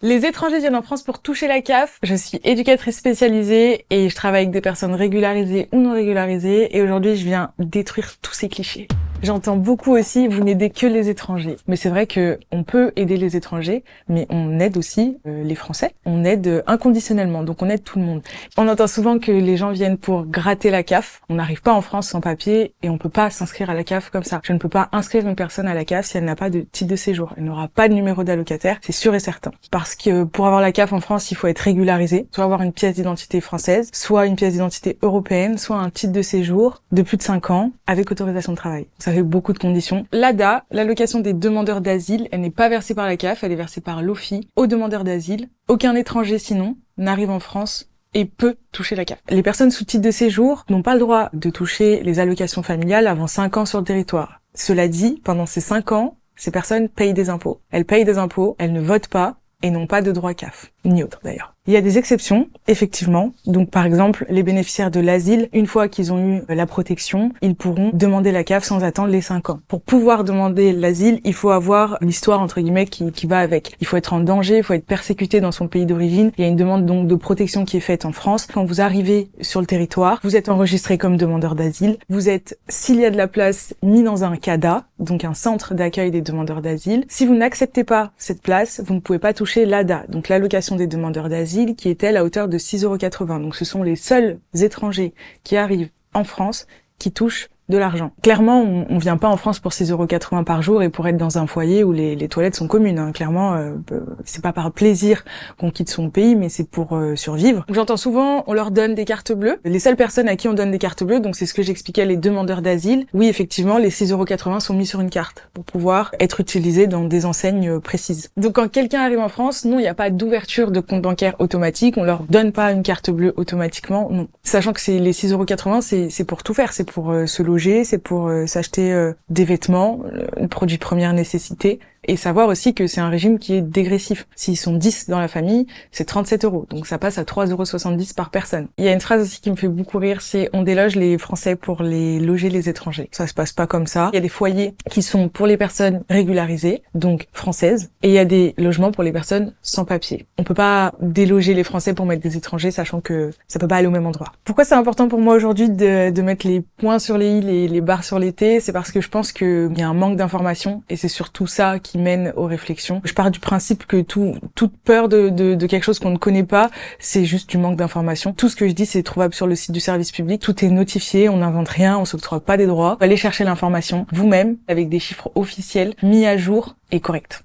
Les étrangers viennent en France pour toucher la CAF. Je suis éducatrice spécialisée et je travaille avec des personnes régularisées ou non régularisées. Et aujourd'hui, je viens détruire tous ces clichés. J'entends beaucoup aussi, vous n'aidez que les étrangers. Mais c'est vrai que on peut aider les étrangers, mais on aide aussi les Français. On aide inconditionnellement, donc on aide tout le monde. On entend souvent que les gens viennent pour gratter la CAF. On n'arrive pas en France sans papier et on peut pas s'inscrire à la CAF comme ça. Je ne peux pas inscrire une personne à la CAF si elle n'a pas de titre de séjour. Elle n'aura pas de numéro d'allocataire, c'est sûr et certain. Parce que pour avoir la CAF en France, il faut être régularisé, soit avoir une pièce d'identité française, soit une pièce d'identité européenne, soit un titre de séjour de plus de 5 ans avec autorisation de travail. Ça fait beaucoup de conditions. L'ADA, l'allocation des demandeurs d'asile, elle n'est pas versée par la CAF, elle est versée par l'OFII aux demandeurs d'asile. Aucun étranger sinon n'arrive en France et peut toucher la CAF. Les personnes sous titre de séjour n'ont pas le droit de toucher les allocations familiales avant 5 ans sur le territoire. Cela dit, pendant ces 5 ans, ces personnes payent des impôts. Elles payent des impôts, elles ne votent pas et n'ont pas de droit CAF, ni autre d'ailleurs. Il y a des exceptions, effectivement. Donc par exemple, les bénéficiaires de l'asile, une fois qu'ils ont eu la protection, ils pourront demander la CAF sans attendre les 5 ans. Pour pouvoir demander l'asile, il faut avoir l'histoire entre guillemets qui va avec. Il faut être en danger, il faut être persécuté dans son pays d'origine. Il y a une demande donc de protection qui est faite en France. Quand vous arrivez sur le territoire, vous êtes enregistré comme demandeur d'asile. Vous êtes, s'il y a de la place, mis dans un CADA, donc un centre d'accueil des demandeurs d'asile. Si vous n'acceptez pas cette place, vous ne pouvez pas toucher l'ADA, donc l'allocation des demandeurs d'asile, qui est elle à hauteur de 6,80 €. Donc ce sont les seuls étrangers qui arrivent en France qui touchent de l'argent. Clairement, on vient pas en France pour 6,80 € par jour et pour être dans un foyer où les toilettes sont communes. Hein. Clairement, c'est pas par plaisir qu'on quitte son pays, mais c'est pour survivre. J'entends souvent, on leur donne des cartes bleues. Les seules personnes à qui on donne des cartes bleues, donc c'est ce que j'expliquais, les demandeurs d'asile. Oui, effectivement, les 6,80 € sont mis sur une carte pour pouvoir être utilisés dans des enseignes précises. Donc quand quelqu'un arrive en France, non, il n'y a pas d'ouverture de compte bancaire automatique. On leur donne pas une carte bleue automatiquement, non. Sachant que c'est les 6,80 €, c'est pour tout faire. C'est pour se loger, c'est pour s'acheter des vêtements, produits de première nécessité, et savoir aussi que c'est un régime qui est dégressif. S'ils sont 10 dans la famille, c'est 37 €, donc ça passe à 3,70 € par personne. Il y a une phrase aussi qui me fait beaucoup rire, c'est « on déloge les Français pour les loger les étrangers ». Ça se passe pas comme ça. Il y a des foyers qui sont pour les personnes régularisées, donc françaises, et il y a des logements pour les personnes sans papier. On peut pas déloger les Français pour mettre des étrangers, sachant que ça peut pas aller au même endroit. Pourquoi c'est important pour moi aujourd'hui de mettre les points sur les i, les barres sur les t? C'est parce que je pense qu'il y a un manque d'information, et c'est surtout ça qui mène aux réflexions. Je pars du principe que toute peur de quelque chose qu'on ne connaît pas, c'est juste du manque d'information. Tout ce que je dis, c'est trouvable sur le site du service public. Tout est notifié, on n'invente rien, on s'octroie pas des droits. Allez chercher l'information vous-même avec des chiffres officiels, mis à jour et corrects.